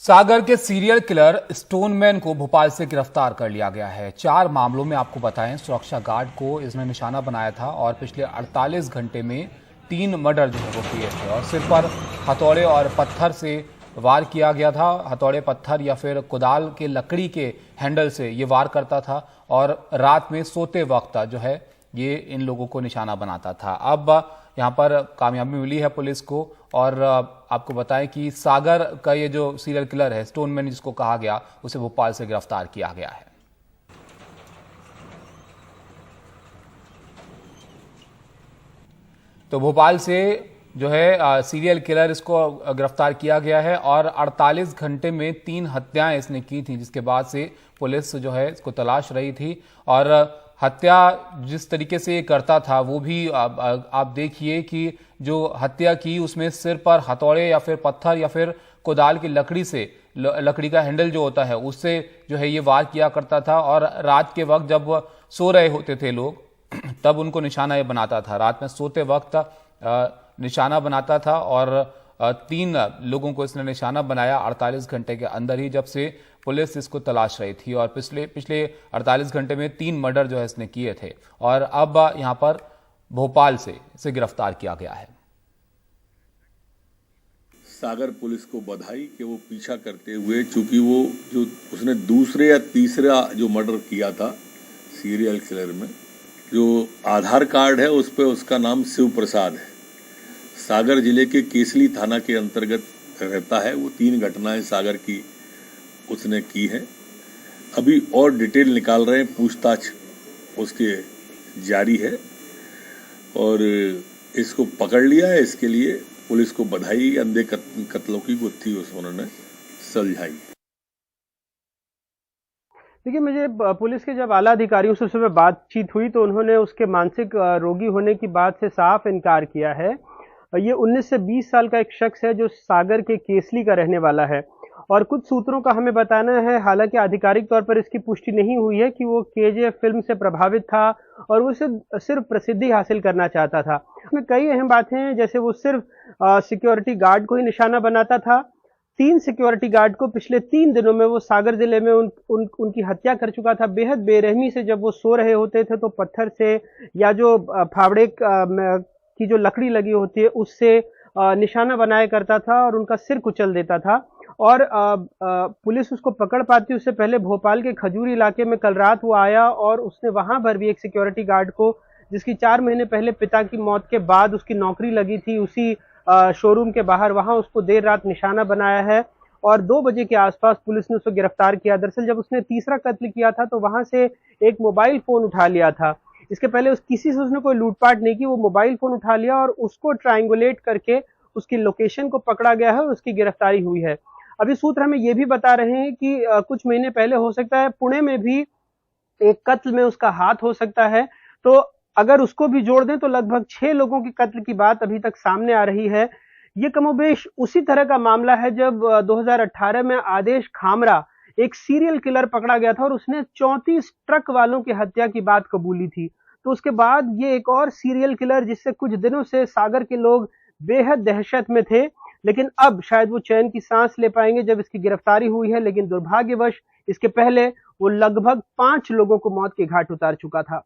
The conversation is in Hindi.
सागर के सीरियल किलर स्टोनमैन को भोपाल से गिरफ्तार कर लिया गया है। 4 मामलों में आपको बताएं, सुरक्षा गार्ड को इसने निशाना बनाया था और पिछले 48 घंटे में 3 मर्डर जो है वो किए थे और सिर पर हथौड़े और पत्थर से वार किया गया था। हथौड़े, पत्थर या फिर कुदाल के लकड़ी के हैंडल से ये वार करता था और रात में सोते वक्त जो है ये इन लोगों को निशाना बनाता था। अब यहाँ पर कामयाबी मिली है पुलिस को और आपको बताएं कि सागर का ये जो सीरियल किलर है, स्टोनमैन जिसको कहा गया, उसे भोपाल से गिरफ्तार किया गया है। तो भोपाल से जो है सीरियल किलर, इसको गिरफ्तार किया गया है और 48 घंटे में 3 हत्याएं इसने की थी, जिसके बाद से पुलिस जो है इसको तलाश रही थी। और हत्या जिस तरीके से ये करता था वो भी आप देखिए कि जो हत्या की उसमें सिर पर हथौड़े या फिर पत्थर या फिर कुदाल की लकड़ी से, लकड़ी का हैंडल जो होता है उससे जो है ये वार किया करता था। और रात के वक्त जब सो रहे होते थे लोग तब उनको निशाना ये बनाता था। रात में सोते वक्त निशाना बनाता था और 3 लोगों को इसने निशाना बनाया 48 घंटे के अंदर ही, जब से पुलिस इसको तलाश रही थी। और पिछले 48 घंटे में 3 मर्डर जो है इसने किए थे और अब यहां पर भोपाल से इसे गिरफ्तार किया गया है। सागर पुलिस को बधाई कि वो पीछा करते हुए, चूंकि वो जो उसने दूसरे या तीसरा जो मर्डर किया था सीरियल किलर में, जो आधार कार्ड है उस पर उसका नाम शिव प्रसाद है, सागर जिले के केसली थाना के अंतर्गत रहता है। वो 3 घटनाएं सागर की उसने की है। अभी और डिटेल निकाल रहे हैं, पूछताछ उसके जारी है और इसको पकड़ लिया है। इसके लिए पुलिस को बधाई। अंधे कत्लों की गुत्थी उन्होंने सुलझाई। देखिए, मुझे पुलिस के जब आला अधिकारियों से सुबह बातचीत हुई तो उन्होंने उसके मानसिक रोगी होने की बात से साफ इनकार किया है। ये 19 से 20 साल का एक शख्स है जो सागर के केसली का रहने वाला है और कुछ सूत्रों का हमें बताना है, हालांकि आधिकारिक तौर पर इसकी पुष्टि नहीं हुई है, कि वो केजीएफ फिल्म से प्रभावित था और वो सिर्फ प्रसिद्धि हासिल करना चाहता था। इसमें कई अहम बातें हैं, जैसे वो सिर्फ सिक्योरिटी गार्ड को ही निशाना बनाता था। 3 सिक्योरिटी गार्ड को पिछले 3 दिनों में वो सागर जिले में उनकी हत्या कर चुका था। बेहद बेरहमी से जब वो सो रहे होते थे तो पत्थर से या जो फावड़े की जो लकड़ी लगी होती है उससे निशाना बनाया करता था और उनका सिर कुचल देता था। और पुलिस उसको पकड़ पाती उससे पहले भोपाल के खजूरी इलाके में कल रात वो आया और उसने वहां पर भी एक सिक्योरिटी गार्ड को, जिसकी 4 महीने पहले पिता की मौत के बाद उसकी नौकरी लगी थी उसी शोरूम के बाहर, वहां उसको देर रात निशाना बनाया है और 2 बजे के आसपास पुलिस ने उसको गिरफ्तार किया। दरअसल जब उसने तीसरा कत्ल किया था तो वहां से एक मोबाइल फोन उठा लिया था। इसके पहले किसी से उसने कोई लूटपाट नहीं की, वो मोबाइल फोन उठा लिया और उसको ट्रायंगुलेट करके उसकी लोकेशन को पकड़ा गया है और उसकी गिरफ्तारी हुई है। अभी सूत्र हमें ये भी बता रहे हैं कि कुछ महीने पहले हो सकता है पुणे में भी एक कत्ल में उसका हाथ हो सकता है। तो अगर उसको भी जोड़ दें तो लगभग 6 लोगों के कत्ल की बात अभी तक सामने आ रही है। ये कमोबेश उसी तरह का मामला है जब 2018 में आदेश खामरा, एक सीरियल किलर, पकड़ा गया था और उसने 34 ट्रक वालों की हत्या की बात कबूली थी। तो उसके बाद ये एक और सीरियल किलर, जिससे कुछ दिनों से सागर के लोग बेहद दहशत में थे, लेकिन अब शायद वो चैन की सांस ले पाएंगे जब इसकी गिरफ्तारी हुई है। लेकिन दुर्भाग्यवश इसके पहले वो लगभग 5 लोगों को मौत के घाट उतार चुका था।